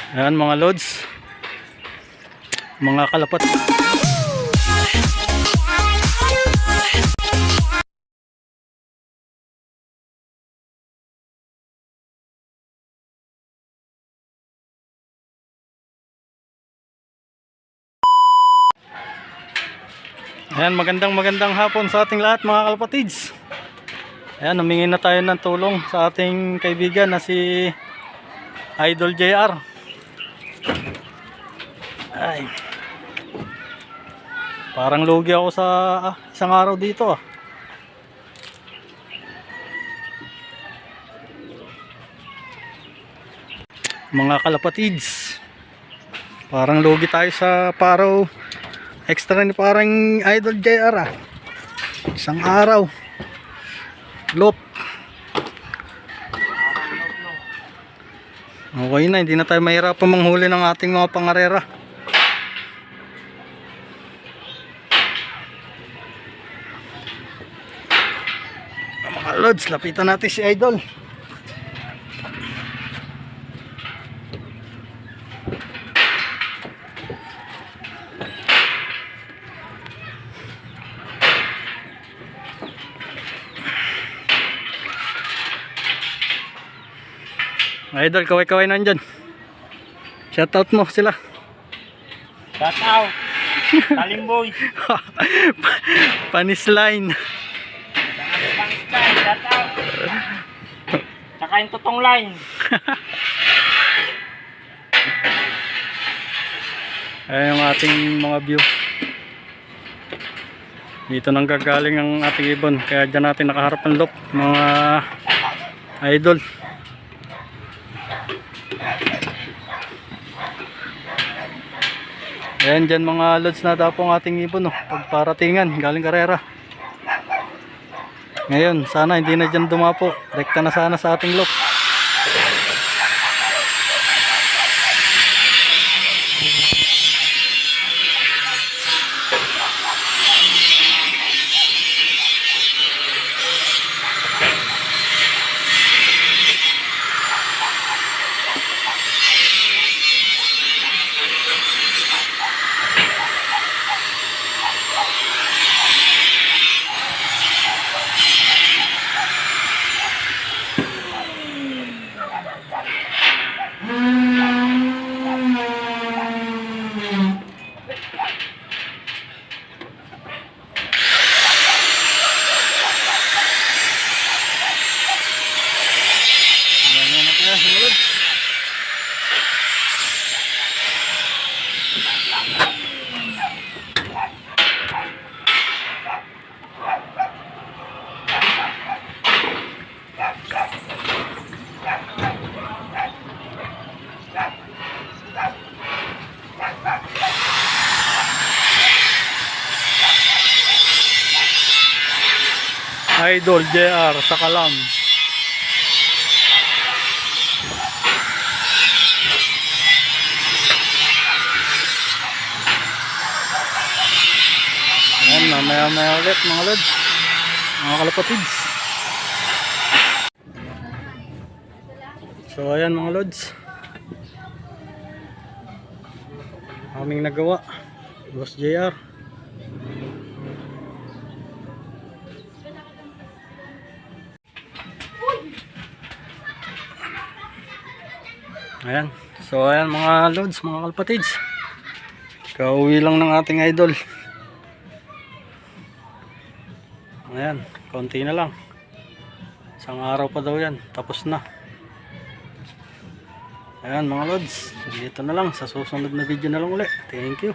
Ayan mga lods, mga kalapat. Ayan, magandang hapon sa ating lahat mga kalapatids. Ayan, humingi na tayo ng tulong sa ating kaibigan na si Idol JR. Ay, parang lugi ako sa isang araw dito ah. Mga kalapatids, parang lugi tayo sa paro extra ni parang Idol JR ah. Isang araw lop. Okay na, hindi na tayo mahirapan manghuli ng ating mga pangarera. Mga lods, lapitan natin si Idol. Idol, kaway-kaway nandyan. Shoutout mo sila. Shoutout Talimboy. Panisline. Shoutout. Tsaka yung tutong line. Ayan yung ating mga view. Dito nang gagaling ang ating ibon. Kaya dyan natin nakaharap ang loop, mga idol. Ayan dyan mga lods na dapo ang ating ibon oh, pagparatingan galing karera. Ngayon sana hindi na dyan dumapo, rekta na sana sa ating loop. Idol JR sa Kalam. Ayan, mamaya ulit mga lods, mga kalapatids. So ayan mga lods, aming nagawa, Boss JR. Ayan, so ayan mga lods, mga kalapatids, kauwi lang ng ating idol. Ayan, konti na lang, isang araw pa daw yan, tapos na. Ayan mga lods, dito na lang, sa susunod na video na lang ulit. Thank you.